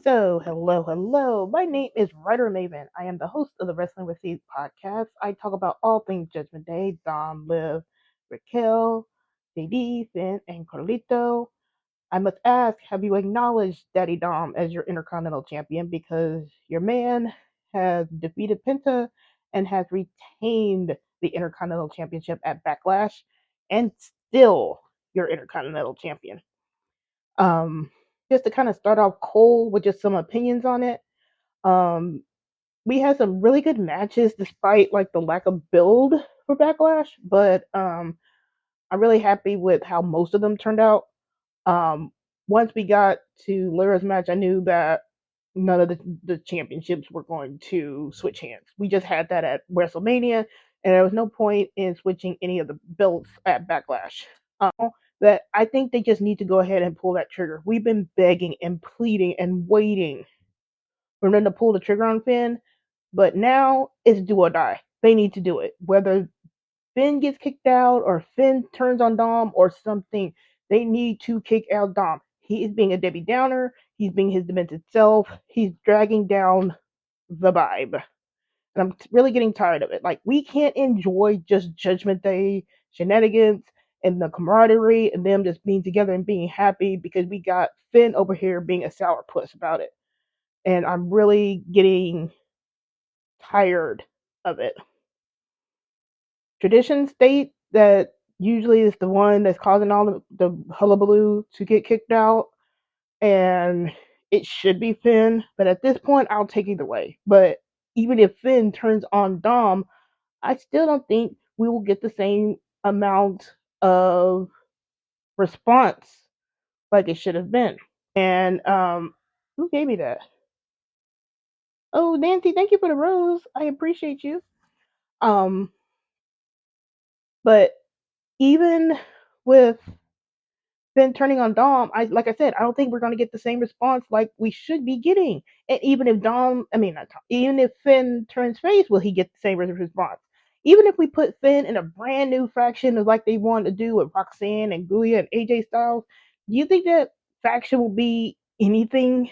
So, hello. My name is WriterMaven. I am the host of the Wrestling with Seeds podcast. I talk about all things Judgment Day, Dom, Liv, Raquel, JD, Finn, and Carlito. I must ask, have you acknowledged Daddy Dom as your Intercontinental Champion? Because your man has defeated Penta and has retained the Intercontinental Championship at Backlash and still your Intercontinental Champion. Um, just to kind of start off cold with just some opinions on it. Um, we had some really good matches despite like the lack of build for Backlash, but I'm really happy with how most of them turned out. Um, Once we got to Lyra's match, I knew that none of the championships were going to switch hands. We just had that at WrestleMania, and there was no point in switching any of the belts at Backlash. That I think they just need to go ahead and pull that trigger. We've been begging and pleading and waiting for them to pull the trigger on Finn, but now it's do or die. They need to do it. Whether Finn gets kicked out or Finn turns on Dom or something, they need to kick out Dom. He is being a Debbie Downer. He's being his demented self. He's dragging down the vibe. And I'm really getting tired of it. Like, we can't enjoy just Judgment Day shenanigans and the camaraderie and them just being together and being happy because we got Finn over here being a sourpuss about it. And I'm really getting tired of it. Tradition state that usually is the one that's causing all the hullabaloo to get kicked out, and it should be Finn, but at this point, I'll take either way. But even if Finn turns on Dom, I still don't think we will get the same amount of response like it should have been. And who gave me that? Oh, Nancy, thank you for the rose. I appreciate you. Um, but even with Finn turning on Dom, like I said, I don't think we're gonna get the same response like we should be getting. And even if not Dom, even if Finn turns face, will he get the same response? Even if we put Finn in a brand new faction like they wanted to do with Roxanne and Guya and AJ Styles, do you think that faction will be anything?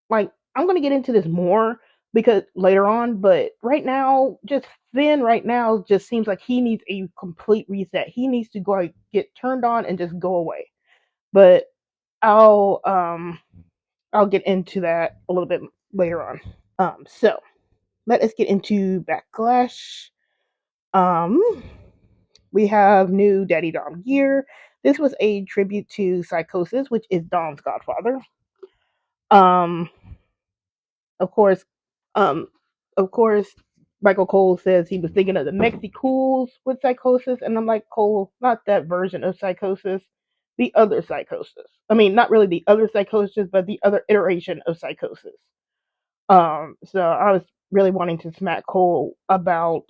Like, I'm gonna get into this more because later on, but right now, just Finn right now just seems like he needs a complete reset. He needs to go get turned on and just go away. But I'll um I'll get into that a little bit later on. So let us get into Backlash. Um, we have new Daddy Dom gear. This was a tribute to Psychosis, which is Dom's godfather. Um, of course, um, of course, Michael Cole says he was thinking of the Mexicools with Psychosis, and I'm like, Cole, not that version of Psychosis, the other Psychosis. I mean, not really the other Psychosis, but the other iteration of Psychosis. So I was really wanting to smack Cole about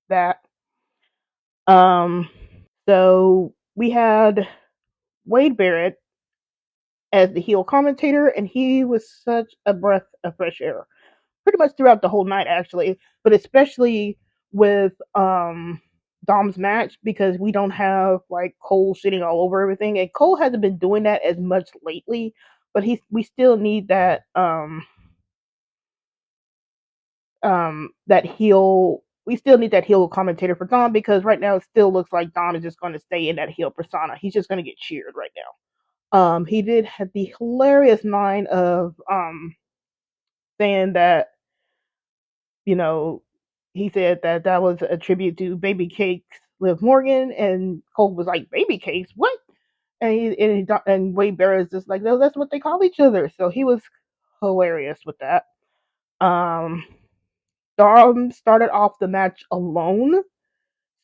that. Um, so we had Wade Barrett as the heel commentator, and he was such a breath of fresh air. Pretty much throughout the whole night, actually, but especially with Dom's match because we don't have like Cole shitting all over everything, and Cole hasn't been doing that as much lately. But we still need that heel. We still need that heel commentator for Dom because right now it still looks like Dom is just going to stay in that heel persona. He's just going to get cheered right now. He did have the hilarious line of saying that, you know, he said that that was a tribute to Baby Cakes Liv Morgan, and Cole was like, "Baby Cakes, what?" And Wade Barrett's just like, "No, that's what they call each other." So he was hilarious with that. Um, Dom started off the match alone,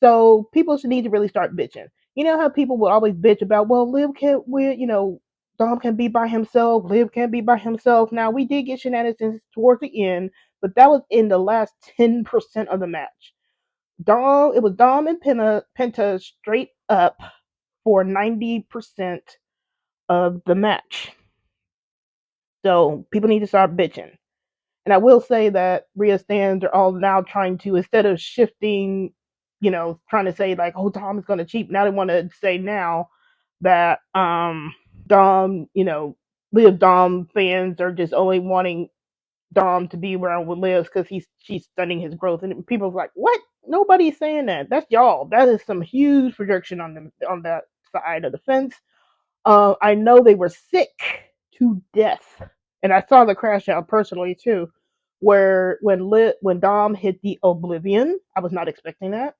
so people should need to really start bitching. You know how people will always bitch about, well, Liv can't win, Dom can be by himself, Liv can't be by himself. Now, we did get shenanigans towards the end, but that was in the last 10% of the match. It was Dom and Penta straight up for 90% of the match. So people need to start bitching. And I will say that Rhea stands are all now trying to, instead of shifting, trying to say like, oh, Dom is going to cheat. Now they want to say now that Dom, Liv Dom fans are just only wanting Dom to be around with Liv because she's stunning his growth, and people's like, what? Nobody's saying that. That's y'all. That is some huge projection on them on that side of the fence. I know they were sick to death, and I saw the crash out personally too, where when Dom hit the Oblivion, I was not expecting that.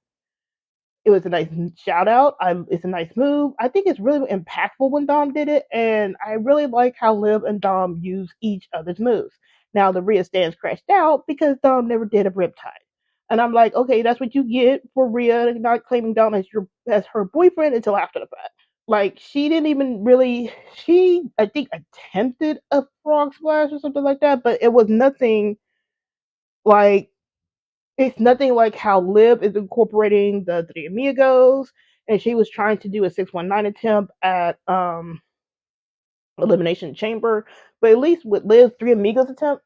It was a nice shout out. It's a nice move. I think it's really impactful when Dom did it, and I really like how Liv and Dom use each other's moves. Now the Rhea stands crashed out because Dom never did a riptide, and I'm like, okay, that's what you get for Rhea not claiming Dom as her boyfriend until after the fact. Like she didn't even really. She I think attempted a frog splash or something like that, but it was nothing like it's nothing like how Liv is incorporating the Three Amigos, and she was trying to do a 619 attempt at Elimination Chamber. But at least with Liv's Three Amigos attempt,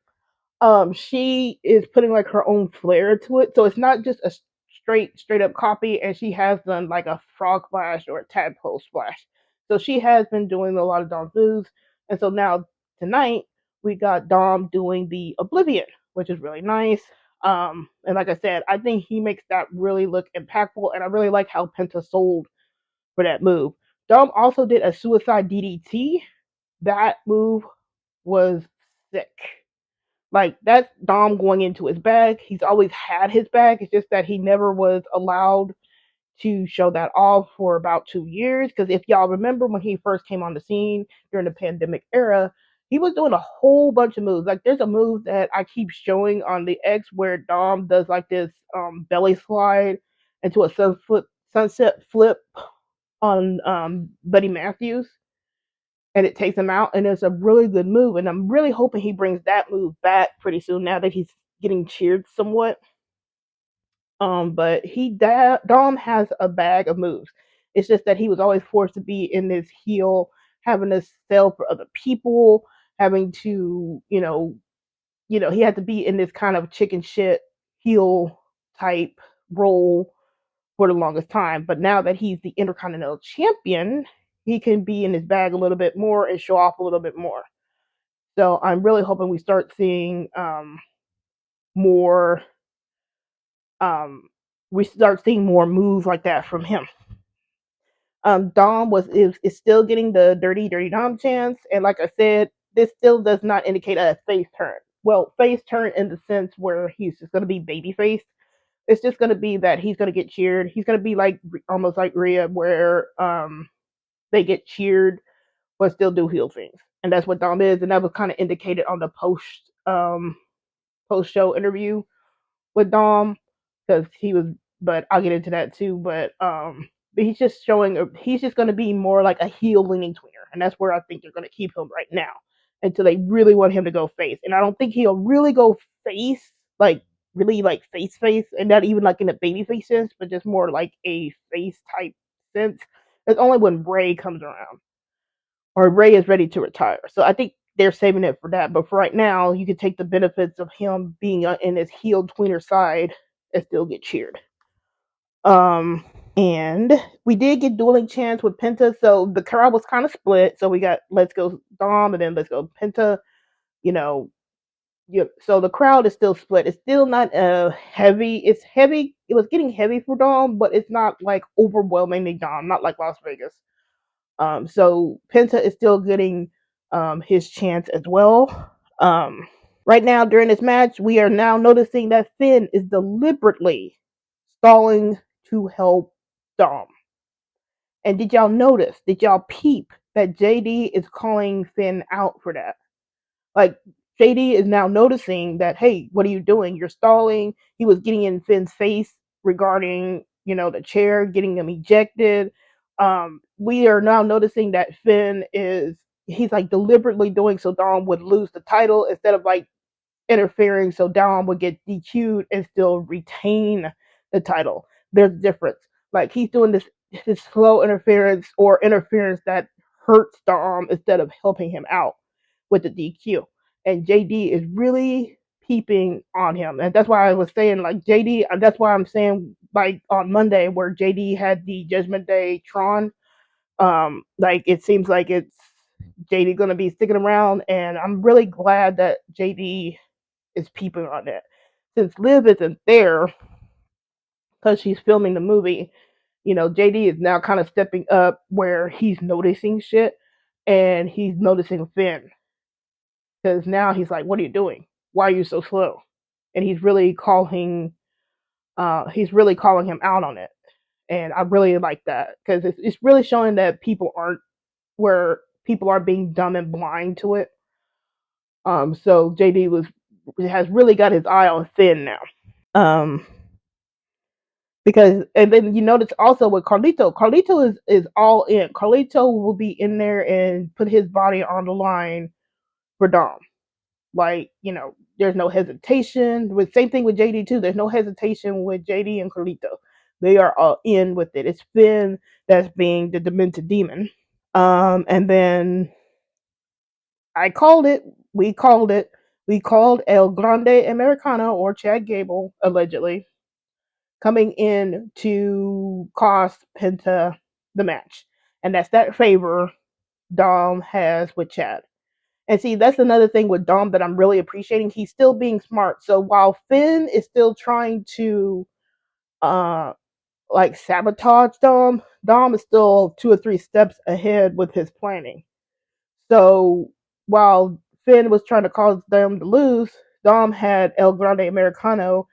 she is putting like her own flair to it. So it's not just a straight up copy, and she has done like a frog splash or a tadpole splash. So she has been doing a lot of Dom's moves, and so now tonight we got Dom doing the Oblivion, which is really nice. And like I said, I think he makes that really look impactful, and I really like how Penta sold for that move. Dom also did a suicide DDT. That move was sick. Like that's Dom going into his bag. He's always had his bag. It's just that he never was allowed to show that off for about 2 years. Because if y'all remember when he first came on the scene during the pandemic era, he was doing a whole bunch of moves. Like there's a move that I keep showing on the X where Dom does like this belly slide into a sunset flip on Buddy Matthews, and it takes him out, and it's a really good move. And I'm really hoping he brings that move back pretty soon now that he's getting cheered somewhat. But Dom has a bag of moves. It's just that he was always forced to be in this heel, having to sell for other people, having to, he had to be in this kind of chicken shit heel type role for the longest time. But now that he's the Intercontinental Champion, he can be in his bag a little bit more and show off a little bit more. So I'm really hoping we start seeing more we start seeing more moves like that from him. Dom is still getting the dirty Dom chance, and like I said, this still does not indicate a face turn. Well, face turn in the sense where he's just going to be babyface. It's just going to be that he's going to get cheered. He's going to be like almost like Rhea, where they get cheered but still do heel things, and that's what Dom is, and that was kind of indicated on the post show interview with Dom because he was. But I'll get into that too. But he's just he's just going to be more like a heel leaning tweener, and that's where I think they're going to keep him right now until they really want him to go face. And I don't think he'll really go face, like really like face, and not even like in a baby face sense, but just more like a face type sense. It's only when Ray comes around or Ray is ready to retire. So I think they're saving it for that. But for right now, you can take the benefits of him being in his heel tweener side and still get cheered. And we did get dueling chants with Penta, so the crowd was kind of split. So we got Let's Go Dom and then Let's Go Penta. You know, so the crowd is still split. It's still not heavy. It's heavy. It was getting heavy for Dom, but it's not like overwhelmingly Dom. Not like Las Vegas. So Penta is still getting his chance as well. Right now during this match, we are now noticing that Finn is deliberately stalling to help Dom. And did y'all notice? Did y'all peep that JD is calling Finn out for that? Like JD is now noticing that, hey, what are you doing? You're stalling. He was getting in Finn's face regarding, the chair, getting him ejected. We are now noticing that he's like deliberately doing so Dom would lose the title instead of like interfering so Dom would get DQ'd and still retain the title. There's a difference. Like he's doing this slow interference or interference that hurts Dom instead of helping him out with the DQ. And JD is really peeping on him. And that's why I was saying like JD, that's why I'm saying like on Monday where JD had the Judgment Day Tron, like it seems like it's JD gonna be sticking around, and I'm really glad that JD is peeping on it. Since Liv isn't there because she's filming the movie, JD is now kind of stepping up where he's noticing shit, and he's noticing Finn because now he's like, "What are you doing? Why are you so slow?" And he's really calling him out on it, and I really like that because it's really showing that people are being dumb and blind to it. So JD has really got his eye on Finn now. Um, because and then you notice also with Carlito, Carlito is all in. Carlito will be in there and put his body on the line for Dom. Like, there's no hesitation. With same thing with JD too. There's no hesitation with JD and Carlito. They are all in with it. It's Finn that's being the demented demon. And then I called it. We called it. We called El Grande Americano, or Chad Gable, allegedly, coming in to cost Penta the match. And that's that favor Dom has with Chad. And see, that's another thing with Dom that I'm really appreciating. He's still being smart. So while Finn is still trying to uh like sabotage Dom is still 2 or 3 steps ahead with his planning. So while Finn was trying to cause them to lose, Dom had El Grande Americano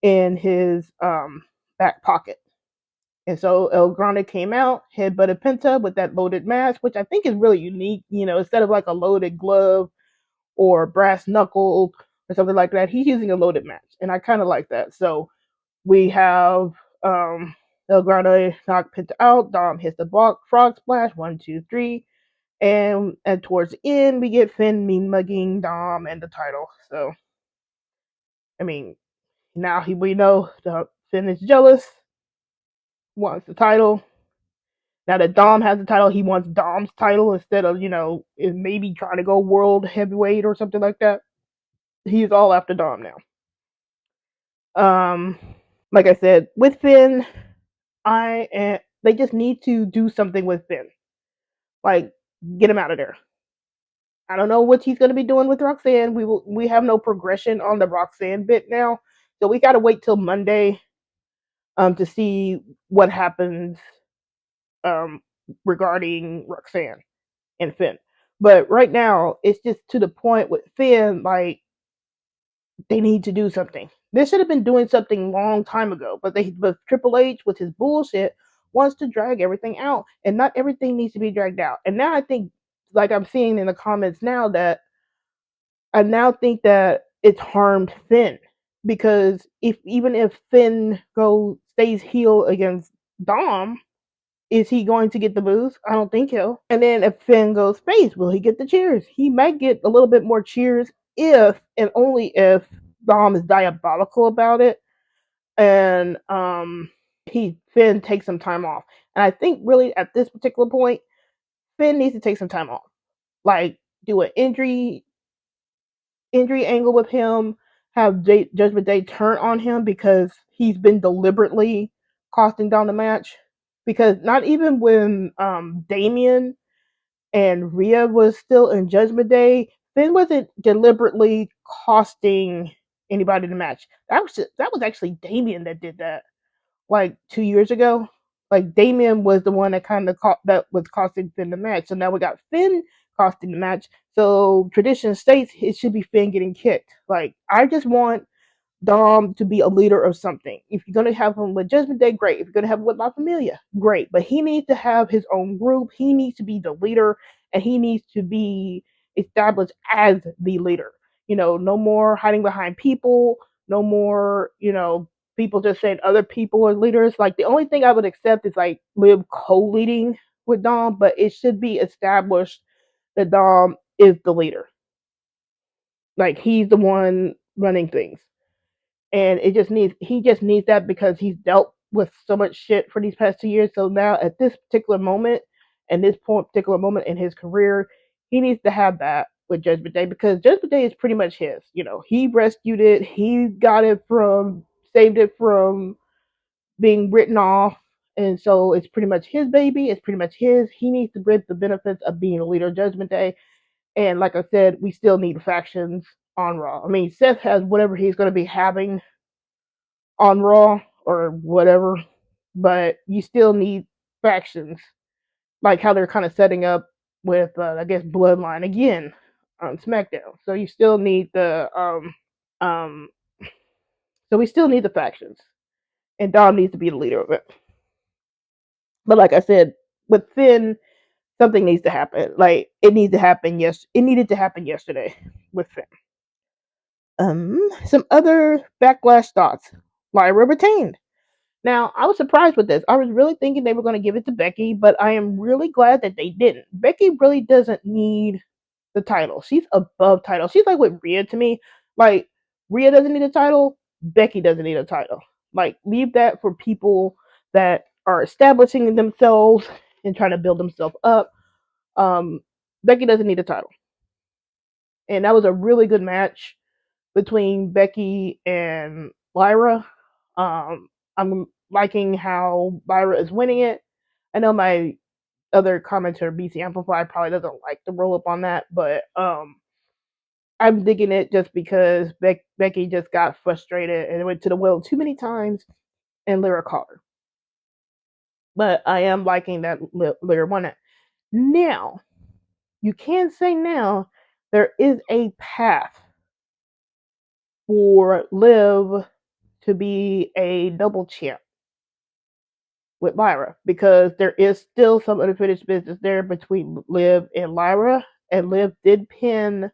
in his back pocket. And so El Grande came out, headbutted Penta with that loaded mask, which I think is really unique. Instead of like a loaded glove or brass knuckle or something like that, he's using a loaded mask. And I kind of like that. So we have El Grande knock Penta out. Dom hits the frog splash. 1, 2, 3. And towards the end, we get Finn mean mugging Dom and the title. So, I mean, now we know that Finn is jealous, wants the title. Now that Dom has the title, he wants Dom's title instead of, maybe trying to go world heavyweight or something like that. He's all after Dom now. Um, like I said, with Finn, they just need to do something with Finn. Like, get him out of there. I don't know what he's going to be doing with Roxanne. We have no progression on the Roxanne bit now, so we got to wait till Monday to see what happens um regarding Roxanne and Finn. But right now, it's just to the point with Finn, like, they need to do something. They should have been doing something long time ago, but Triple H with his bullshit wants to drag everything out, and not everything needs to be dragged out. And now I think, like I'm seeing in the comments now, that I now think that it's harmed Finn, because even if Finn stays heel against Dom, is he going to get the boost? I don't think he'll. And then if Finn goes face, will he get the cheers? He might get a little bit more cheers if and only if Dom is diabolical about it, and Finn takes some time off. And I think really at this particular point, Finn needs to take some time off. Like, do an injury angle with him, have Judgment Day turn on him because he's been deliberately costing down the match. Because not even when Damien and Rhea was still in Judgment Day, Finn wasn't deliberately costing anybody the match. That was actually Damien that did that, like 2 years ago. Like, Damien was the one that that was costing Finn the match. So now we got Finn costing the match. So tradition states it should be Finn getting kicked. Like, I just want Dom to be a leader of something. If you're gonna have him with Judgment Day, great. If you're gonna have him with La Familia, great. But he needs to have his own group. He needs to be the leader, and he needs to be established as the leader. No more hiding behind people. No more, people just saying other people are leaders. Like, the only thing I would accept is like Liv co-leading with Dom, but it should be established that Dom is the leader. Like, he's the one running things. And he just needs that because he's dealt with so much shit for these past 2 years. So now at this particular moment, and this particular moment in his career, he needs to have that with Judgment Day, because Judgment Day is pretty much his. He rescued it. He saved it from being written off, And so it's pretty much his baby. It's pretty much his. He needs to reap the benefits of being a leader of Judgment Day. And like I said, we still need factions on Raw. I mean, Seth has whatever he's going to be having on Raw or whatever, but you still need factions, like how they're kind of setting up with, I guess, Bloodline again on SmackDown. So you still need um, so we still need the factions, and Dom needs to be the leader of it. But like I said, with Finn, something needs to happen. Like it needs to happen. Yes, it needed to happen yesterday with Finn. Some other backlash thoughts. Lyra retained. Now, I was surprised with this. I was really thinking they were going to give it to Becky, but I am really glad that they didn't. Becky really doesn't need the title. She's above title. She's like with Rhea to me. Like, Rhea doesn't need a title. Becky doesn't need a title. Like, leave that for people that are establishing themselves and trying to build themselves up. Becky doesn't need a title. And that was a really good match between Becky and Lyra. I'm liking how Lyra is winning it. I know my other commenter, BC Amplify, probably doesn't like the roll up on that, but I'm digging it just because Becky just got frustrated and went to the well too many times, and Lyra caught her. But I am liking that Lyra won it. Now, you can say now there is a path for Liv to be a double champ with Lyra, because there is still some unfinished business there between Liv and Lyra, and Liv did pin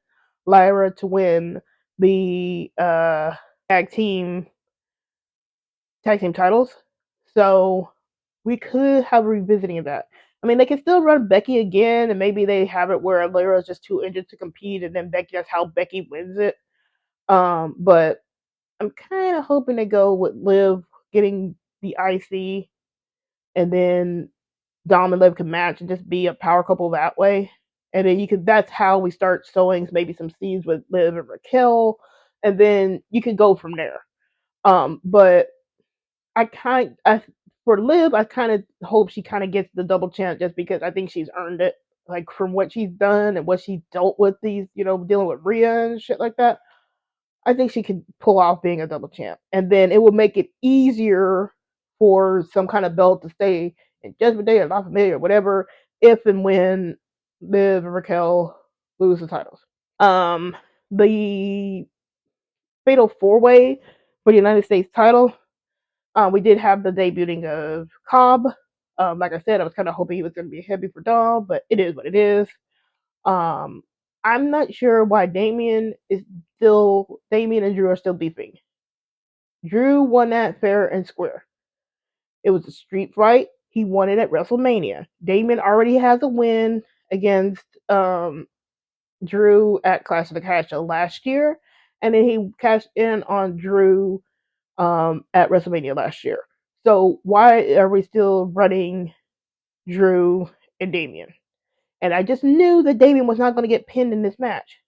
Lyra to win the tag team titles. So we could have a revisiting of that. I mean, they can still run Becky again, and maybe they have it where Lyra is just too injured to compete, and then that's how Becky wins it. But I'm kind of hoping they go with Liv getting the IC, and then Dom and Liv can match and just be a power couple that way. And then that's how we start sowing maybe some seeds with Liv and Raquel, and then you can go from there. But for Liv, I kind of hope she kind of gets the double champ, just because I think she's earned it. Like, from what she's done and what she's dealt with these, dealing with Rhea and shit like that, I think she could pull off being a double champ. And then it will make it easier for some kind of belt to stay in Judgment Day or not familiar or whatever, if and when Liv and Raquel lose the titles. The Fatal 4-Way for the United States title, we did have the debuting of Cobb. Like I said, I was kind of hoping he was going to be heavy for Dom, but it is what it is. I'm not sure why Damien and Drew are still beefing. Drew won that fair and square. It was a street fight. He won it at WrestleMania. Damien already has a win against Drew at Clash of the Castle last year, and then he cashed in on Drew at WrestleMania last year. So why are we still running Drew and Damien? And I just knew that Damien was not going to get pinned in this match.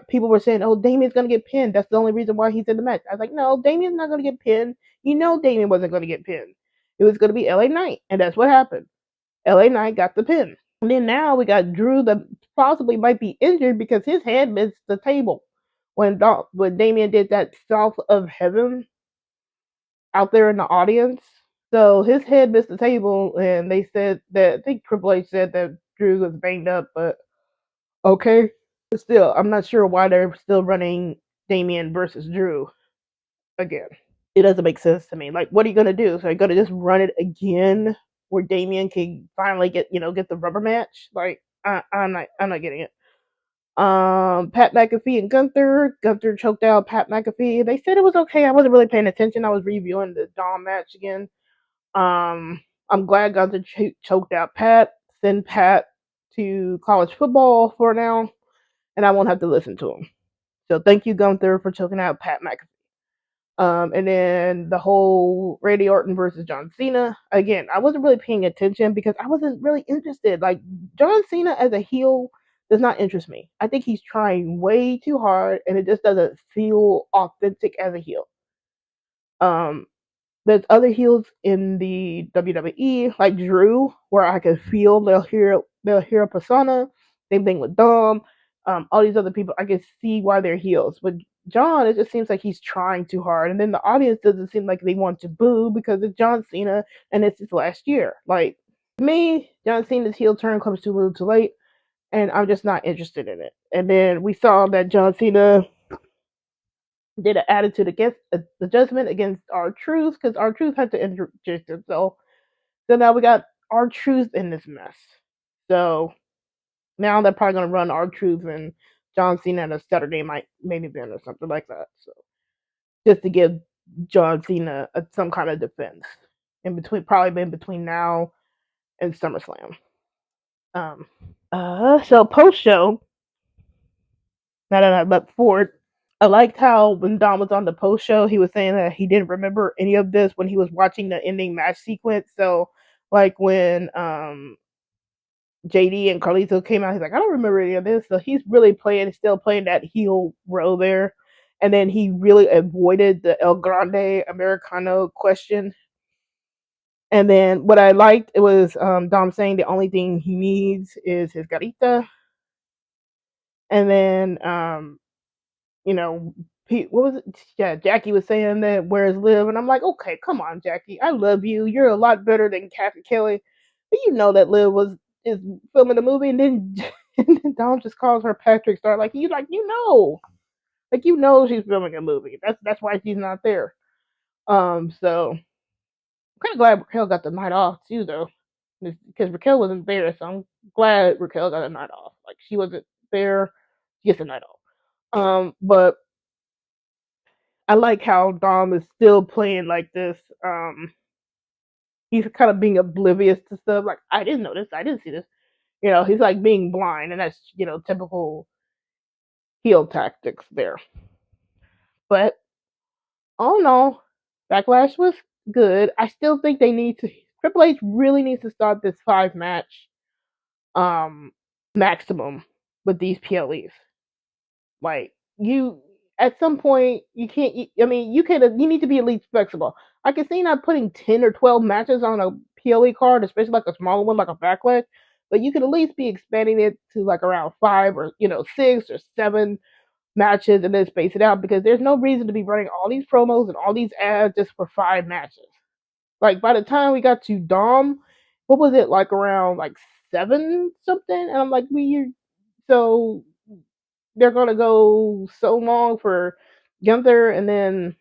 People were saying, "Oh, Damien's going to get pinned. That's the only reason why he's in the match." I was like, "No, Damien's not going to get pinned. Damien wasn't going to get pinned. It was going to be LA Knight," and that's what happened. LA Knight got the pin. And then now we got Drew that possibly might be injured because his head missed the table when Damien did that South of Heaven out there in the audience. So his head missed the table, and they said that, I think Triple H said that Drew was banged up, but okay. But still, I'm not sure why they're still running Damien versus Drew again. It doesn't make sense to me. Like, what are you gonna do? So you're gonna just run it again where Damien can finally get the rubber match? Like, I'm not getting it. Pat McAfee and Gunther. Gunther choked out Pat McAfee. They said it was okay. I wasn't really paying attention. I was reviewing the Dom match again. I'm glad Gunther choked out Pat. Send Pat to college football for now, and I won't have to listen to him. So thank you, Gunther, for choking out Pat McAfee. And then the whole Randy Orton versus John Cena. Again, I wasn't really paying attention because I wasn't really interested. Like, John Cena as a heel does not interest me. I think he's trying way too hard, and it just doesn't feel authentic as a heel. there's other heels in the WWE, like Drew, where I can feel they'll hear a persona. Same thing with Dom. All these other people, I can see why they're heels. But John, it just seems like he's trying too hard, and then the audience doesn't seem like they want to boo because it's John Cena and it's his last year. Like to me, John Cena's heel turn comes too little too late, and I'm just not interested in it. And then we saw that John Cena did an attitude against the judgment against R-Truth because R-Truth had to interject himself. So now we got R-Truth in this mess. So now they're probably gonna run R-Truth and John Cena at a Saturday night main event or something like that. So just to give John Cena some kind of defense in between, probably in between now and SummerSlam. Um, so post show, now that I look forward, I liked how when Dom was on the post show, he was saying that he didn't remember any of this when he was watching the ending match sequence. So, like when JD and Carlito came out, he's like, I don't remember any of this. So he's really still playing that heel role there. And then he really avoided the El Grande Americano question. And then what I liked, it was Dom saying the only thing he needs is his garita. And then you know, what was it? Yeah, Jackie was saying that where's Liv, and I'm like, okay, come on, Jackie, I love you. You're a lot better than Kathy Kelly, but you know that Liv is filming the movie, and then and then Dom just calls her Patrick Star, like she's filming a movie. That's why she's not there. So I'm kind of glad Raquel got the night off too, though, because Raquel wasn't there, so I'm glad Raquel got a night off. Like she wasn't there, she gets a night off. But I like how Dom is still playing like this. He's kind of being oblivious to stuff. Like I didn't know this. I didn't see this. He's like being blind, and that's typical heel tactics there. But all in all, Backlash was good. I still think they need to. Triple H really needs to start this 5 match maximum with these PLEs. Like you, at some point, you can't. I mean, you can. You need to be at least flexible. I can see not putting 10 or 12 matches on a PLE card, especially like a smaller one, like a Backlash. But you could at least be expanding it to like around 5 or 6 or 7 matches, and then space it out because there's no reason to be running all these promos and all these ads just for 5 matches. Like by the time we got to Dom, what was it like around like 7 something? And I'm like, so they're gonna go so long for Gunther and then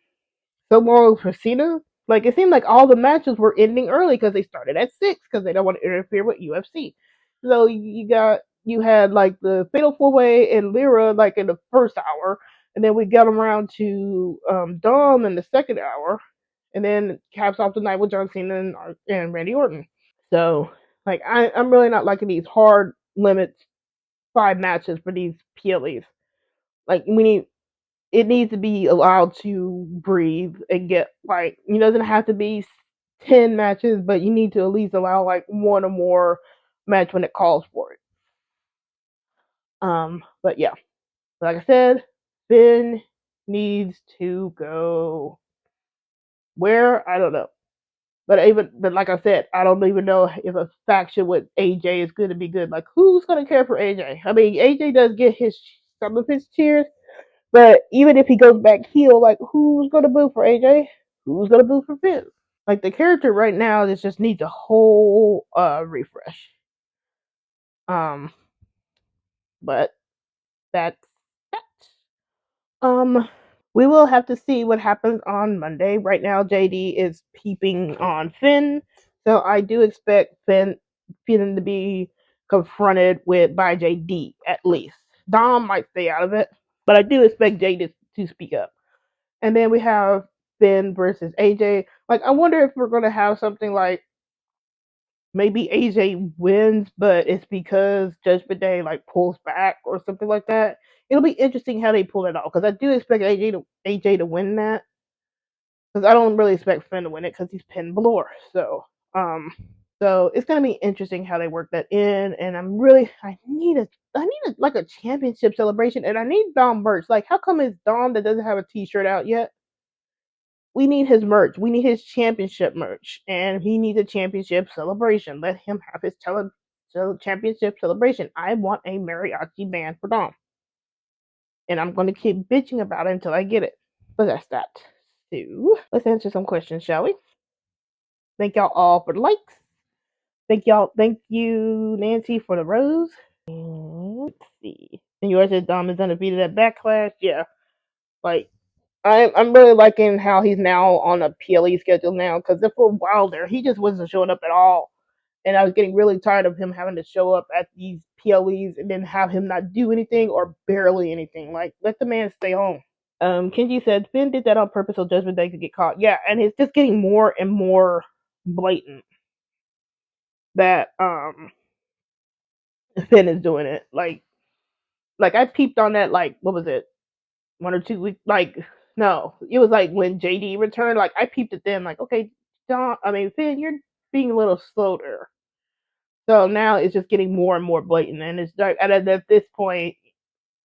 so long for Cena. Like it seemed like all the matches were ending early because they started at 6 because they don't want to interfere with UFC. So you had like the Fatal 4 Way and Lyra like in the first hour, and then we got them around to Dom in the second hour, and then caps off the night with John Cena and Randy Orton. So like I'm really not liking these hard limits 5 matches for these PLEs. Like it needs to be allowed to breathe and get like it doesn't have to be 10 matches, but you need to at least allow like one or more match when it calls for it. But yeah, like I said, Finn needs to go where I don't know. But like I said, I don't even know if a faction with AJ is going to be good. Like who's going to care for AJ? I mean, AJ does get some of his cheers, but even if he goes back heel, like who's gonna boo for AJ? Who's gonna boo for Finn? Like the character right now, this just needs a whole refresh. Um, but that's that. We will have to see what happens on Monday. Right now, JD is peeping on Finn, so I do expect Finn to be confronted by JD at least. Dom might stay out of it, but I do expect JD to speak up. And then we have Finn versus AJ. Like, I wonder if we're going to have something like maybe AJ wins, but it's because Judgment Day like pulls back or something like that. It'll be interesting how they pull it off because I do expect AJ to win that because I don't really expect Finn to win it because he's Finn Balor. Um, so it's gonna be interesting how they work that in, and I need like a championship celebration, and I need Dom merch. Like, how come it's Dom that doesn't have a T-shirt out yet? we need his merch. We need his championship merch, and he needs a championship celebration. Let him have his championship celebration. I want a mariachi band for Dom, and I'm going to keep bitching about it until I get it. But that's that. So let's answer some questions, shall we? Thank y'all all for the likes. Thank you, Nancy, for the rose. And let's see. And yours said Dom is undefeated at Backlash. Yeah, like I'm really liking how he's now on a PLE schedule now, because for a while there he just wasn't showing up at all, and I was getting really tired of him having to show up at these PLEs and then have him not do anything or barely anything. Like, let the man stay home. Kenji said Finn did that on purpose so Judgment Day could get caught. Yeah, and it's just getting more and more blatant that Finn is doing it. Like I peeped on that, like, what was it, 1 or 2 weeks? Like, no, it was like when JD returned. Like, I peeped at them. Like, okay, Finn, you're being a little slow there. So now it's just getting more and more blatant, and it's like at this point,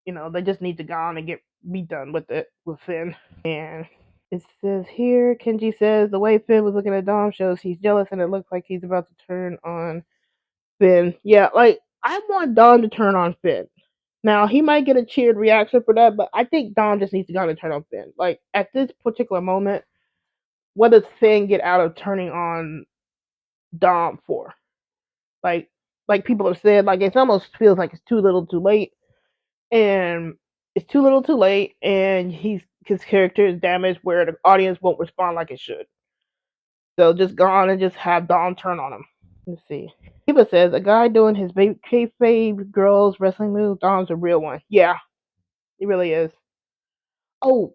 they just need to go on and be done with it with Finn. And it says here, Kenji says the way Finn was looking at Dom shows he's jealous, and it looks like he's about to turn on Finn. Yeah, like, I want Dom to turn on Finn. Now, he might get a cheered reaction for that, but I think Dom just needs to go on and turn on Finn. Like, at this particular moment, what does Finn get out of turning on Dom for? Like people have said, like, it almost feels like it's too little too late. And it's too little too late, and his character is damaged where the audience won't respond like it should. So just go on and just have Dom turn on him. Let's see. Kiba says, a guy doing his kayfabe girls wrestling move, Dom's a real one. Yeah, he really is. Oh,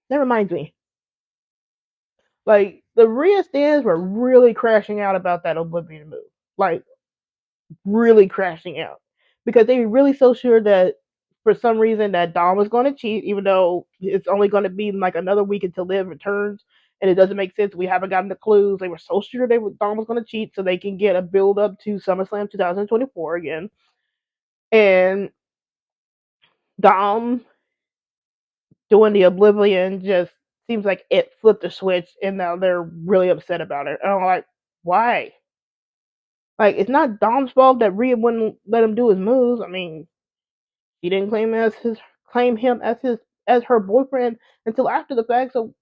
that reminds me. Like, the Rhea stands were really crashing out about that Oblivion move. Like, really crashing out. Because they were really so sure that, for some reason, that Dom was going to cheat, even though it's only going to be like another week until Liv returns. And it doesn't make sense. We haven't gotten the clues. They were so sure Dom was going to cheat so they can get a build up to SummerSlam 2024 again. And Dom doing the Oblivion just seems like it flipped the switch, and now they're really upset about it. And I'm like, why? Like, it's not Dom's fault that Rhea wouldn't let him do his moves. I mean, he didn't claim him as her boyfriend until after the fact. So,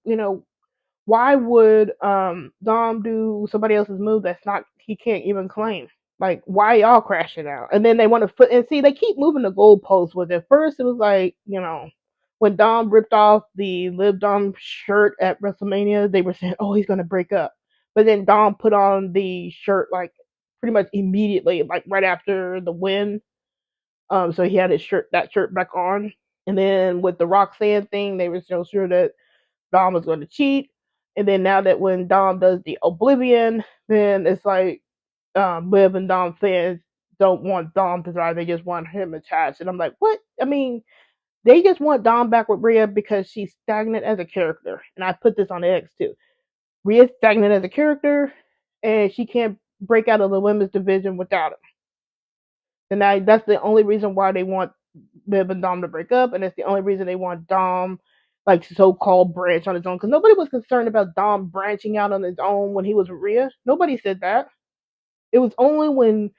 why would Dom do somebody else's move that's not he can't even claim? Like, why y'all crashing out? And then they want to and see, they keep moving the goalposts with it. First it was like, when Dom ripped off the Liv Dom shirt at WrestleMania, they were saying, oh, he's gonna break up. But then Dom put on the shirt like pretty much immediately, like right after the win. So he had that shirt back on. And then with the Roxanne thing, they were so sure that Dom was going to cheat. And then now that when Dom does the Oblivion, then it's like Liv and Dom fans don't want Dom to die. They just want him attached. And I'm like, what? I mean, they just want Dom back with Rhea because she's stagnant as a character. And I put this on X too. Rhea's stagnant as a character, and she can't break out of the women's division without him. And that's the only reason why they want Liv and Dom to break up, and it's the only reason they want Dom, like, so-called branch on his own. Because nobody was concerned about Dom branching out on his own when he was with Rhea. Nobody said that. It was only when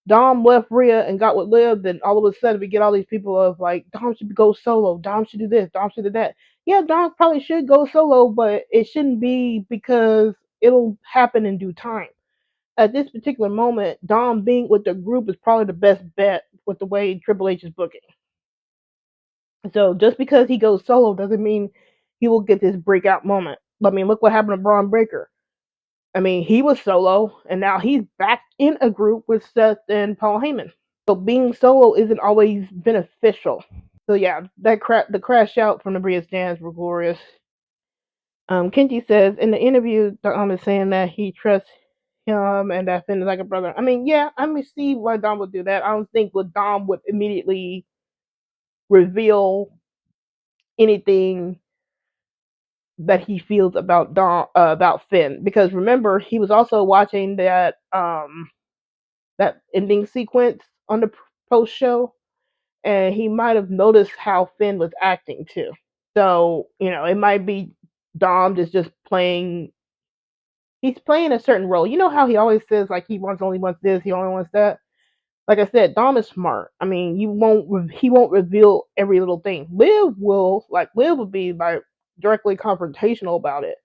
Dom left Rhea and got with Liv, then all of a sudden we get all these people of like, Dom should go solo, Dom should do this, Dom should do that. Yeah, Dom probably should go solo, but it shouldn't be because it'll happen in due time. At this particular moment, Dom being with the group is probably the best bet with the way Triple H is booking. So just because he goes solo doesn't mean he will get this breakout moment. I mean, look what happened to Braun Breaker. I mean, he was solo, and now he's back in a group with Seth and Paul Heyman. So being solo isn't always beneficial. So yeah, the crash out from the Bria stands were glorious. Kenji says in the interview, Dom is saying that he trusts him and that Finn is like a brother. I mean, yeah, I can see why Dom would do that. I don't think Dom would immediately reveal anything that he feels about about Finn, because remember, he was also watching that ending sequence on the post show, and he might have noticed how Finn was acting too. So, it might be Dom is just playing. He's playing a certain role. You know how he always says like he only wants this, he only wants that. Like I said, Dom is smart. I mean, he won't reveal every little thing. Liv will be like directly confrontational about it.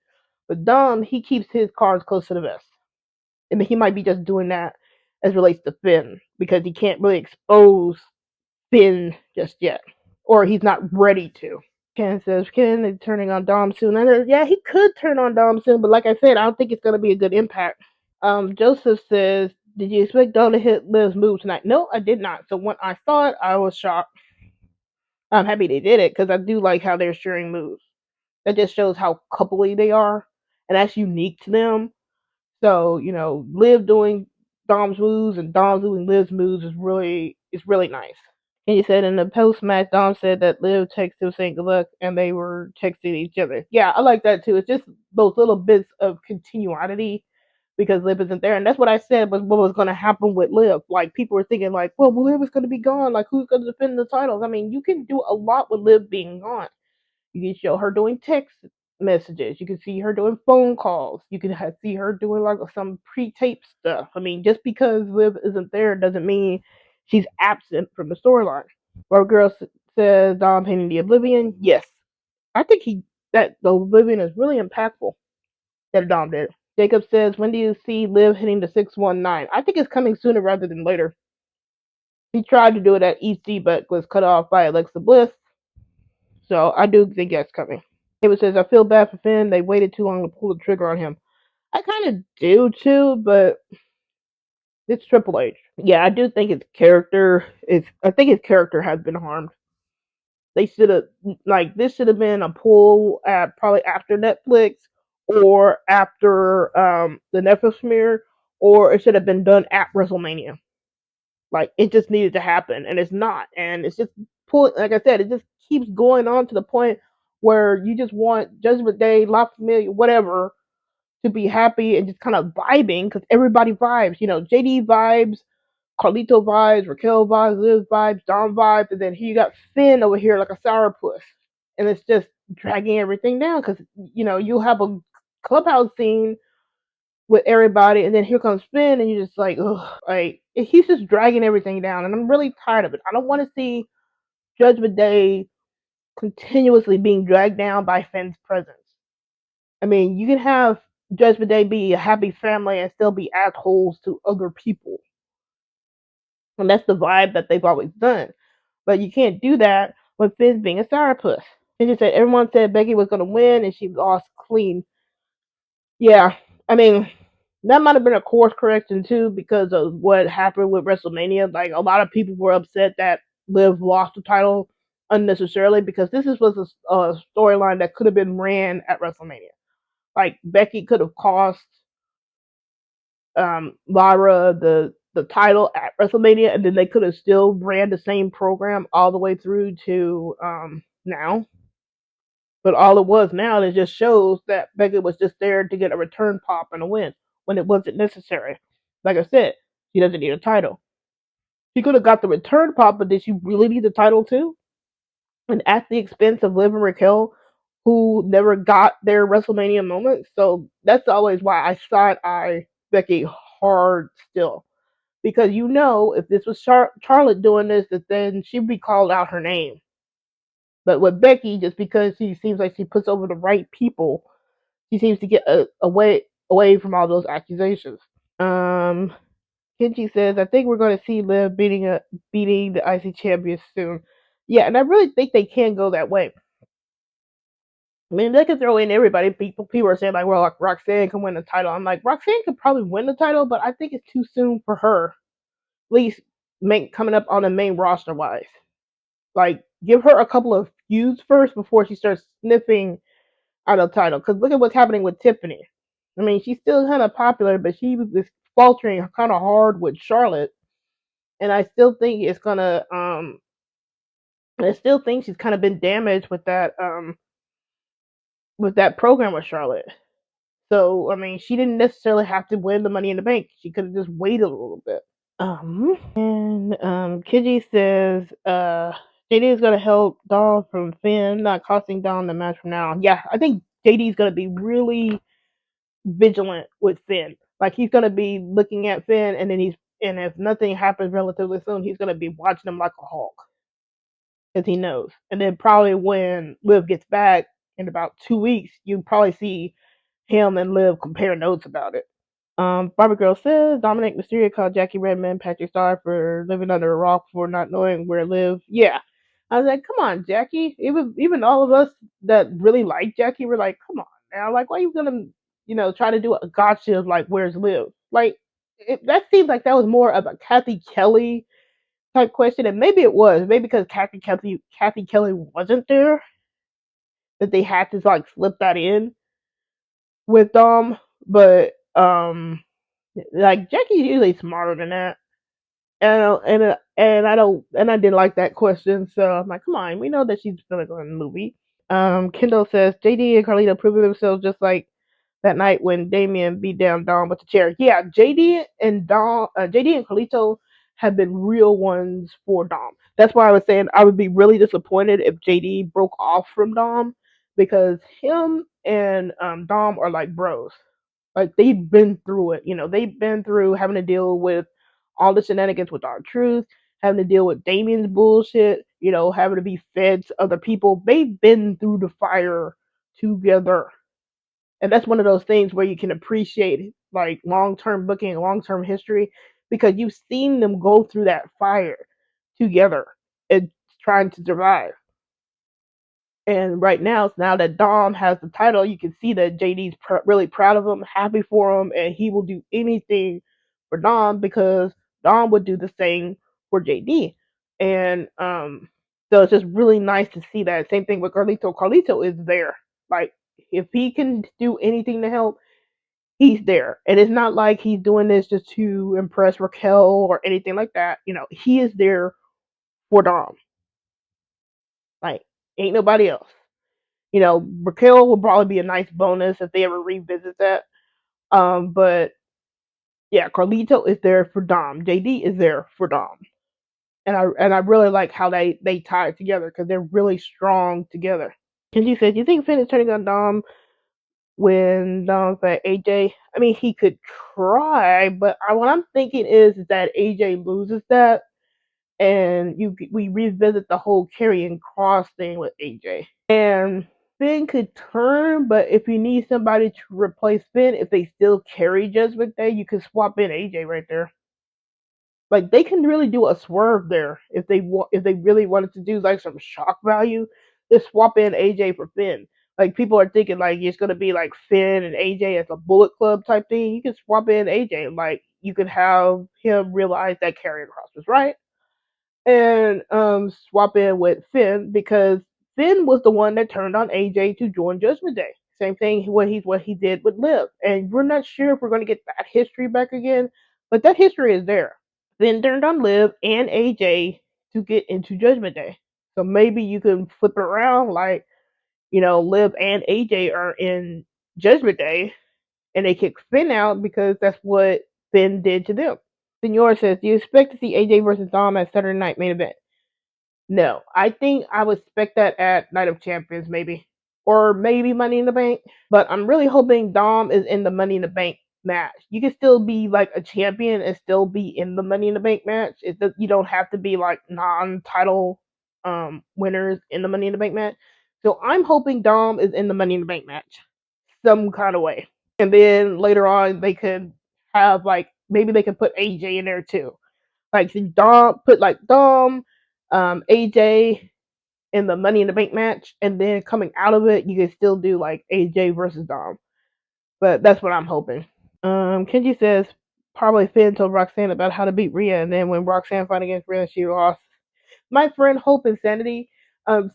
But Dom, he keeps his cards close to the vest. And he might be just doing that as relates to Finn because he can't really expose Finn just yet, or he's not ready to. Ken says Ken is turning on Dom soon. And yeah, he could turn on Dom soon, but like I said, I don't think it's going to be a good impact. Joseph says, "Did you expect Dom to hit Liv's move tonight?" No, I did not. So when I saw it, I was shocked. I'm happy they did it because I do like how they're sharing moves. That just shows how coupley they are, and that's unique to them. So Liv doing Dom's moves and Dom doing Liv's moves is really nice. And he said in the post match, Dom said that Liv texted him saying good luck, and they were texting each other. Yeah, I like that too. It's just those little bits of continuity because Liv isn't there, and that's what I said was what was going to happen with Liv. Like people were thinking, like, well, Liv is going to be gone. Like who's going to defend the titles? I mean, you can do a lot with Liv being gone. You can show her doing text messages. You can see her doing phone calls. You can see her doing like some pre-tape stuff. I mean, just because Liv isn't there doesn't mean she's absent from the storyline. Our girl says Dom painting the Oblivion. Yes, I think that the Oblivion is really impactful that Dom did. Jacob says, when do you see Liv hitting the 619? I think it's coming sooner rather than later. He tried to do it at EC but was cut off by Alexa Bliss. So I do think that's coming. David says, I feel bad for Finn. They waited too long to pull the trigger on him. I kind of do too, but it's Triple H. Yeah, I do think his character is. I think his character has been harmed. They should have this should have been a pull at probably after Netflix or after the Netflix premiere, or it should have been done at WrestleMania. Like it just needed to happen, and it's not, and it's just like I said, it just keeps going on to the point where you just want Judgment Day, La Familia, whatever, to be happy and just kind of vibing because everybody vibes. JD vibes, Carlito vibes, Raquel vibes, Liz vibes, Dom vibes, and then here you got Finn over here like a sourpuss, and it's just dragging everything down because you'll have a clubhouse scene with everybody, and then here comes Finn, and you're just like, ugh, like he's just dragging everything down, and I'm really tired of it. I don't want to see Judgment Day continuously being dragged down by Finn's presence. I mean, you can have Judgment Day be a happy family and still be assholes to other people, and that's the vibe that they've always done. But you can't do that when Finn's being a sourpuss. He just said everyone said Becky was going to win, and she lost clean. Yeah, I mean, that might have been a course correction too because of what happened with WrestleMania. Like a lot of people were upset that Liv lost the title unnecessarily because was a storyline that could have been ran at WrestleMania. Like Becky could have cost Lyra the title at WrestleMania, and then they could have still ran the same program all the way through to now. But all it was now, it just shows that Becky was just there to get a return pop and a win when it wasn't necessary. Like I said, she doesn't need a title. She could have got the return pop, but did she really need the title too? And at the expense of Liv and Raquel, who never got their WrestleMania moment. So that's always why I side eye Becky hard still. Because if this was Charlotte doing this, that then she'd be called out her name. But with Becky, just because she seems like she puts over the right people, she seems to get away from all those accusations. Kenji says, I think we're going to see Liv beating the IC champion soon. Yeah, and I really think they can go that way. I mean, they can throw in everybody. People are saying like, well, like Roxanne can win the title. I'm like, Roxanne could probably win the title, but I think it's too soon for her. At least coming up on the main roster wise. Like, give her a couple of feuds first before she starts sniffing out a title. Because look at what's happening with Tiffany. I mean, she's still kind of popular, but she was faltering kind of hard with Charlotte. And I still think it's gonna. I still think she's kind of been damaged with that program with Charlotte. So I mean, she didn't necessarily have to win the Money in the Bank. She could have just waited a little bit. And Kiji says JD is gonna help Dom from Finn, not costing Dom the match from now on. Yeah, I think JD's gonna be really vigilant with Finn. Like he's gonna be looking at Finn, and if nothing happens relatively soon, he's gonna be watching him like a hawk, because he knows. And then probably when Liv gets back in about 2 weeks, you probably see him and Liv compare notes about it. Barbara Girl says Dominik Mysterio called Jackie Redmond Patrick Star for living under a rock for not knowing where Liv. Yeah, I was like, come on, Jackie. Even all of us that really like Jackie were like, come on now, like, why are you gonna, try to do a gotcha of like, where's Liv? Like, that seems like that was more of a Kathy Kelly type question, and maybe it was, maybe because Kathy Kelly wasn't there, that they had to like slip that in with Dom, but like Jackie's usually smarter than that. And I didn't like that question, so I'm like, come on, we know that she's gonna go in the movie. Kendall says JD and Carlito proving themselves just like that night when Damien beat down Dom with the chair. Yeah, JD and Carlito have been real ones for Dom. That's why I was saying I would be really disappointed if JD broke off from Dom, because him and Dom are like bros. Like they've been through it. They've been through having to deal with all the shenanigans with our truth, having to deal with Damien's bullshit, having to be fed to other people. They've been through the fire together. And that's one of those things where you can appreciate like long term booking, long term history, because you've seen them go through that fire together and trying to survive. And right now that Dom has the title, you can see that JD's really proud of him, happy for him, and he will do anything for Dom, because Dom would do the same for JD. And so it's just really nice to see that. Same thing with Carlito. Carlito is there. Like, if he can do anything to help, he's there. And it's not like he's doing this just to impress Raquel or anything like that. He is there for Dom. Like, ain't nobody else. Raquel will probably be a nice bonus if they ever revisit that. But yeah, Carlito is there for Dom. JD is there for Dom, and I really like how they tie it together, because they're really strong together. Kenji said, "Do you think Finn is turning on Dom when Dom's at AJ?" I mean, he could try, but what I'm thinking is that AJ loses that, and we revisit the whole Karrion Kross thing with AJ. And Finn could turn, but if you need somebody to replace Finn, if they still carry Judgment Day, you can swap in AJ right there. Like, they can really do a swerve there if they really wanted to do like some shock value. Just swap in AJ for Finn. Like, people are thinking like it's gonna be like Finn and AJ as a Bullet Club type thing. You can swap in AJ. Like, you could have him realize that Karrion Kross was right, and swap in with Finn, because Finn was the one that turned on AJ to join Judgment Day. Same thing what he did with Liv, and we're not sure if we're going to get that history back again, but that history is there. Finn turned on Liv and AJ to get into Judgment Day, so maybe you can flip it around, like, Liv and AJ are in Judgment Day, and they kick Finn out because that's what Finn did to them. Senor says, "Do you expect to see AJ versus Dom at Saturday Night Main Event?" No, I think I would expect that at Night of Champions, maybe, or maybe Money in the Bank. But I'm really hoping Dom is in the Money in the Bank match. You can still be like a champion and still be in the Money in the Bank match. You don't have to be like non-title winners in the Money in the Bank match. So I'm hoping Dom is in the Money in the Bank match, some kind of way. And then later on, they could have like, maybe they could put AJ in there too. Like, Dom, AJ in the Money in the Bank match, and then coming out of it, you can still do like AJ versus Dom. But that's what I'm hoping. Kenji says probably Finn told Roxanne about how to beat Rhea, and then when Roxanne fought against Rhea, she lost. My friend Hope Insanity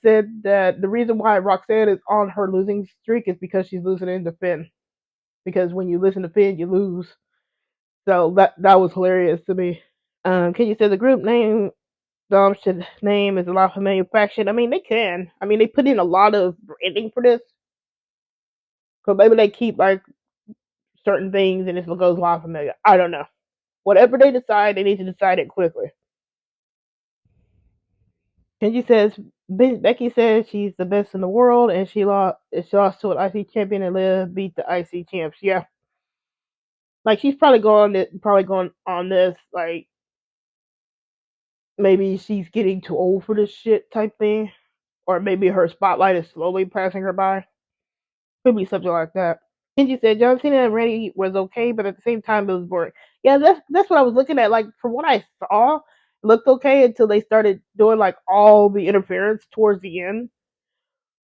said that the reason why Roxanne is on her losing streak is because she's losing into Finn. Because when you listen to Finn, you lose. So that was hilarious to me. Kenji said the group name Dom should name is a lot of familiar faction. I mean, they can. I mean, they put in a lot of branding for this. So maybe they keep like certain things and it goes a lot familiar. I don't know. Whatever they decide, they need to decide it quickly. Kenji says Becky says she's the best in the world, and she lost to an IC champion, and Liv beat the IC champs. Yeah, like she's probably going on this like maybe she's getting too old for this shit type thing, or maybe her spotlight is slowly passing her by. Could be something like that. Kenji said John Cena and Randy was okay, but at the same time it was boring. Yeah, that's what I was looking at. Like from what I saw, it looked okay until they started doing like all the interference towards the end.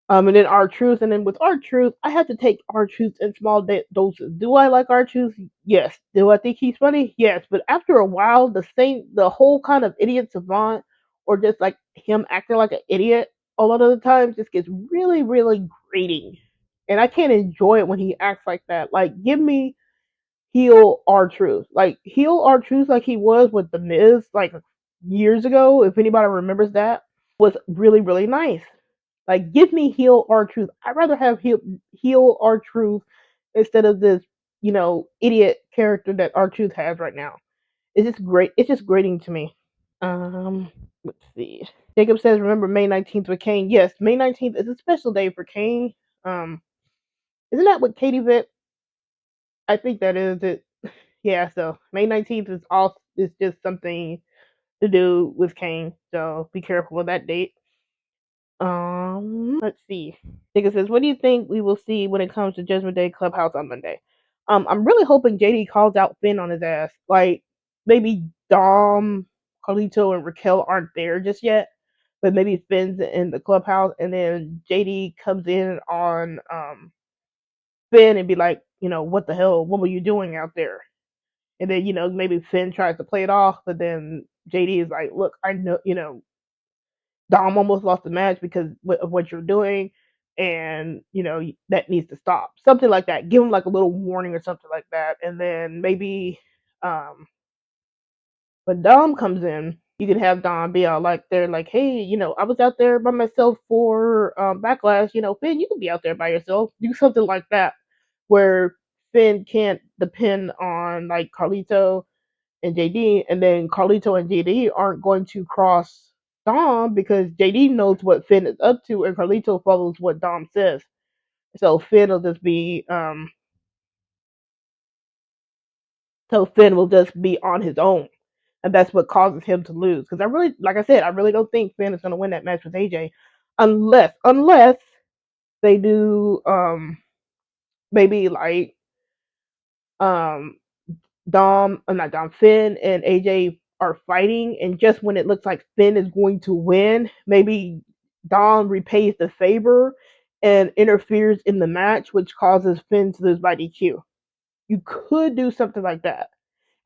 And then R-Truth, and then with R-Truth, I had to take R-Truth in small doses. Do I like R-Truth? Yes. Do I think he's funny? Yes. But after a while, the whole kind of idiot savant, or just like him acting like an idiot, a lot of the times just gets really, really grating, and I can't enjoy it when he acts like that. Like, give me heel R-Truth, like heel R-Truth, like he was with the Miz, like years ago. If anybody remembers that, was really, really nice. Like, give me heel R-Truth. I'd rather have heel R-Truth instead of this, idiot character that R-Truth has right now. It's just great. It's just grating to me. Let's see. Jacob says, remember May 19th with Kane? Yes, May 19th is a special day for Kane. Um, isn't that what Katie Vitt? I think that is it. Yeah, so May 19th is just something to do with Kane. So be careful with that date. Let's see. Jacob says, "What do you think we will see when it comes to Judgment Day Clubhouse on Monday?" I'm really hoping JD calls out Finn on his ass. Like maybe Dom, Carlito, and Raquel aren't there just yet, but maybe Finn's in the clubhouse, and then JD comes in on Finn and be like, what the hell? What were you doing out there? And then maybe Finn tries to play it off, but then JD is like, look, I know, Dom almost lost the match because of what you're doing, and that needs to stop. Something like that. Give him like a little warning or something like that, and then maybe um, when Dom comes in, you can have Dom be all like, they're like, hey, I was out there by myself for Backlash. Finn, you can be out there by yourself. Do something like that, where Finn can't depend on like Carlito and JD, and then Carlito and JD aren't going to cross Dom because JD knows what Finn is up to, and Carlito follows what Dom says. So Finn will just be Finn will just be on his own, and that's what causes him to lose. Because like I said, I really don't think Finn is going to win that match with AJ, unless they do maybe like um not Dom, Finn and AJ are fighting, and just when it looks like Finn is going to win, maybe Dom repays the favor and interferes in the match, which causes Finn to lose by DQ. You could do something like that,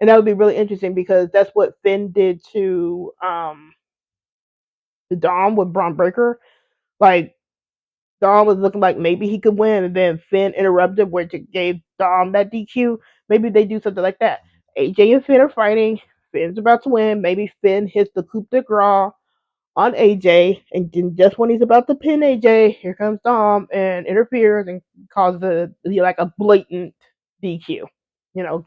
and that would be really interesting because that's what Finn did to Dom with Braun Breaker. Like Dom was looking like maybe he could win, and then Finn interrupted, which gave Dom that DQ. Maybe they do something like that. AJ and Finn are fighting. Finn's about to win. Maybe Finn hits the coup de grace on AJ, and then just when he's about to pin AJ, here comes Dom and interferes and causes like a blatant DQ.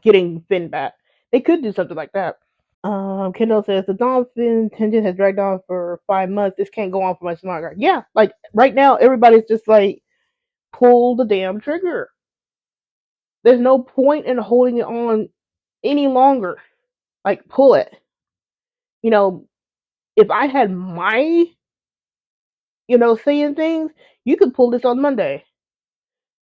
Getting Finn back. They could do something like that. Kendall says the Dom Finn tension has dragged on for 5 months. This can't go on for much longer. Yeah, like right now, everybody's just like, pull the damn trigger. There's no point in holding it on any longer. Like, pull it. You know, if I had my, saying things, you could pull this on Monday.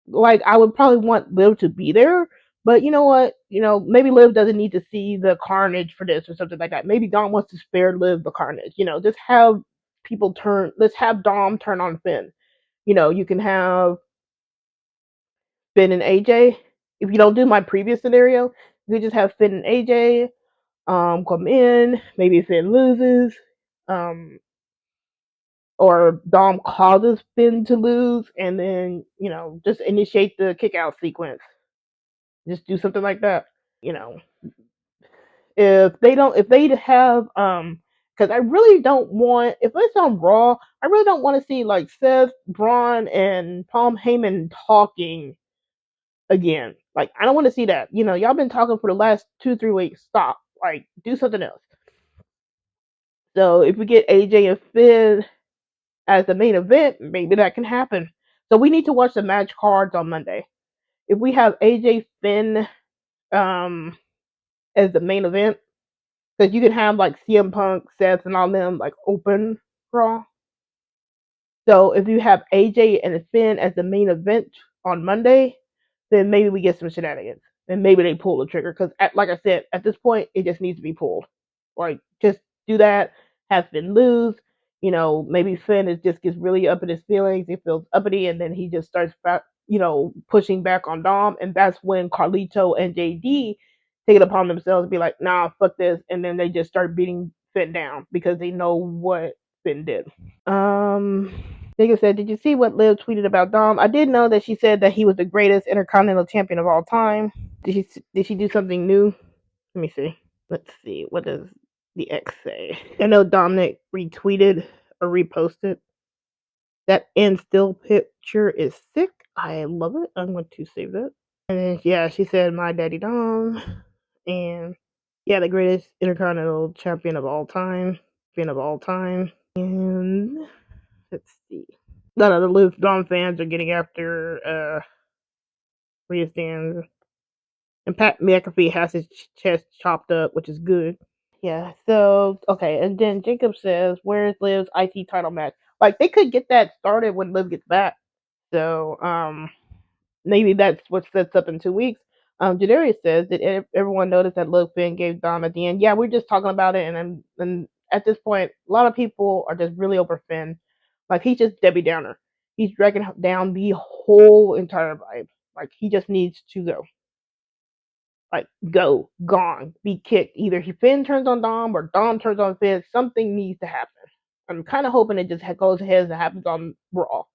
Like, I would probably want Liv to be there, but you know what? Maybe Liv doesn't need to see the carnage for this or something like that. Maybe Dom wants to spare Liv the carnage. Just have people turn. Let's have Dom turn on Finn. You can have Finn and AJ. If you don't do my previous scenario, you could just have Finn and AJ come in. Maybe Finn loses, um, or Dom causes Finn to lose, and then just initiate the kick out sequence. Just do something like that. You know, if they have because I really don't want, if it's on Raw, I really don't want to see like Seth, Braun, and Paul Heyman talking again. Like, I don't want to see that. Y'all been talking for the last 2-3 weeks. Stop. Like, do something else. So if we get AJ and Finn as the main event, maybe that can happen. So we need to watch the match cards on Monday. If we have AJ Finn um, as the main event, because you can have like CM Punk, Seth, and all them like open Raw. So if you have AJ and Finn as the main event on Monday, then maybe we get some shenanigans. And maybe they pull the trigger. Because, like I said, at this point, it just needs to be pulled. Like, just do that, have Finn lose. You know, maybe Finn just gets really up in his feelings. He feels uppity, and then he just starts, pushing back on Dom. And that's when Carlito and JD take it upon themselves to be like, nah, fuck this. And then they just start beating Finn down because they know what Finn did. Jacob said, "Did you see what Liv tweeted about Dom? I did know that she said that he was the greatest Intercontinental Champion of all time. Did she do something new? Let me see. Let's see. What does the X say? I know Dominik retweeted or reposted. That end still picture is sick. I love it. I'm going to save that. And then, yeah, she said, my daddy Dom. And, yeah, the greatest Intercontinental Champion of all time. And let's see. None of the Liv Dom fans are getting after Rhea Stans. And Pat McAfee has his chest chopped up, which is good. Yeah, so, okay, and then Jacob says, where's Liv's IC title match? Like, they could get that started when Liv gets back. So, maybe that's what sets up in 2 weeks. Jadarius says, did everyone notice that Liv Finn gave Dom at the end? Yeah, we're just talking about it, and at this point, a lot of people are just really over Finn. Like, he's just Debbie Downer. He's dragging down the whole entire vibe. Like, he just needs to go. Like, go, gone, be kicked. Either Finn turns on Dom or Dom turns on Finn. Something needs to happen. I'm kind of hoping it just goes ahead and happens on Raw.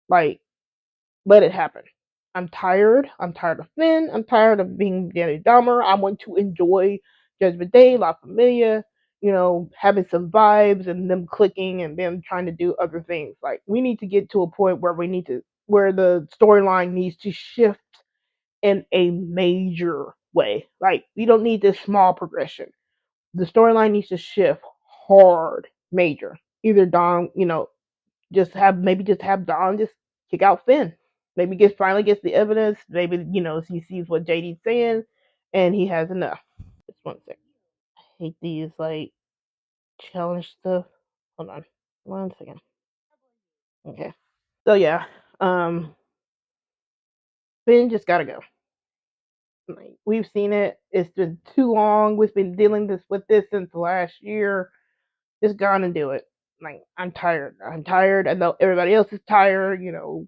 Like, let it happen. I'm tired. I'm tired of Finn. I'm tired of being Danny Dahmer. I want to enjoy Judgment Day, La Familia, having some vibes and them clicking and them trying to do other things. Like, we need to get to a point where where the storyline needs to shift in a major way. Like, we don't need this small progression. The storyline needs to shift hard, major. Either Dom, just have Dom just kick out Finn. Maybe finally gets the evidence. Maybe he sees what JD's saying, and he has enough. Just 1 second. I hate these like challenge stuff. Hold on, 1 second. Okay. So yeah, Finn just gotta go. Like, we've seen it. It's been too long. We've been dealing with this since last year. Just go on and do it. Like, I'm tired. I'm tired. I know everybody else is tired.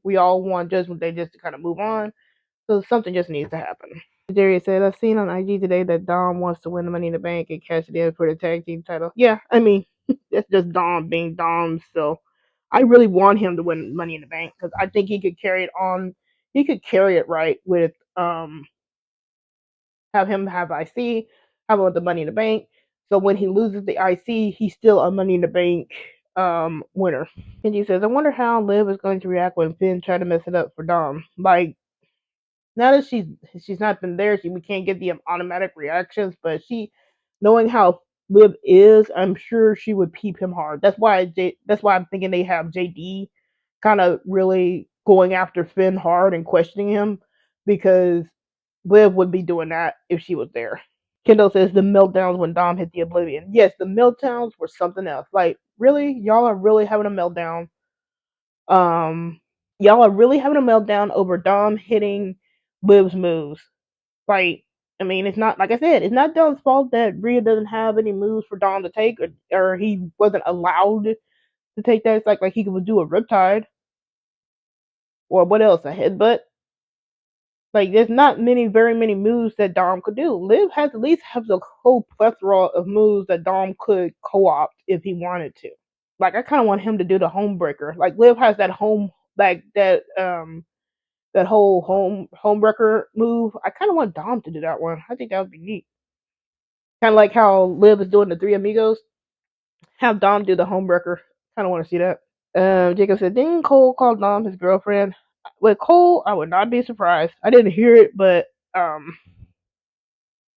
We all want Judgment Day just to kind of move on. So something just needs to happen. Jerry said, I've seen on IG today that Dom wants to win the Money in the Bank and cash it in for the tag team title. Yeah, I mean, that's just Dom being Dom. So I really want him to win Money in the Bank because I think he could carry it on. He could carry it right with have him have IC, have him with the Money in the Bank. So when he loses the IC, he's still a Money in the Bank winner. And he says, I wonder how Liv is going to react when Finn tried to mess it up for Dom. Like, now that she's not been there, we can't get the automatic reactions, but knowing how Liv is, I'm sure she would peep him hard. That's why I'm thinking they have JD kind of really going after Finn hard and questioning him, because Liv would be doing that if she was there. Kendall says the meltdowns when Dom hit the Oblivion. Yes, the meltdowns were something else. Like, really, y'all are really having a meltdown. Y'all are really having a meltdown over Dom hitting Liv's moves. Like, I mean, it's not, like I said, it's not Dom's fault that Rhea doesn't have any moves for Dom to take, or he wasn't allowed to take that. It's like he could do a Riptide. Or what else? A headbutt. Like, there's not very many moves that Dom could do. Liv has at least has a whole plethora of moves that Dom could co-opt if he wanted to. Like, I kind of want him to do the homebreaker. Like, Liv has that that whole homebreaker move. I kind of want Dom to do that one. I think that would be neat. Kind of like how Liv is doing the Three Amigos. Have Dom do the homebreaker. Kind of want to see that. Jacob said, didn't Cole call Dom his girlfriend? With Cole, I would not be surprised. I didn't hear it, but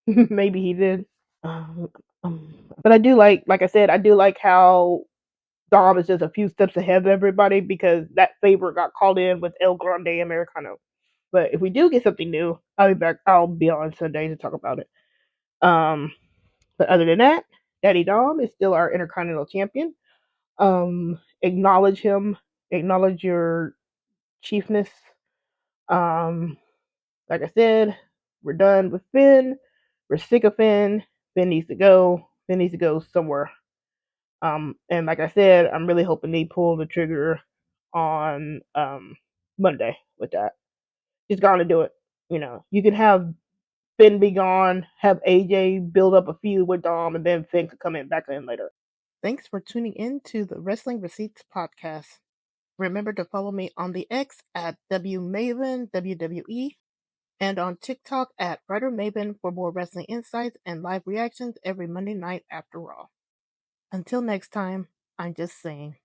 maybe he did. But I do like I said, I do like how Dom is just a few steps ahead of everybody because that favor got called in with El Grande Americano. But if we do get something new, I'll be back. I'll be on Sunday to talk about it. Um, but other than that, Daddy Dom is still our Intercontinental Champion. Acknowledge him. Acknowledge your chiefness. Um, like I said, we're done with Finn. We're sick of Finn. Finn needs to go. Finn needs to go somewhere. And like I said, I'm really hoping they pull the trigger on Monday with that. He's gonna do it. You can have Finn be gone, have AJ build up a feud with Dom, and then Finn could come in back in later. Thanks for tuning in to the Wrestling Receipts podcast. Remember to follow me on the X at WMaven WWE and on TikTok at WriterMaven for more wrestling insights and live reactions every Monday night after Raw. Until next time, I'm just saying.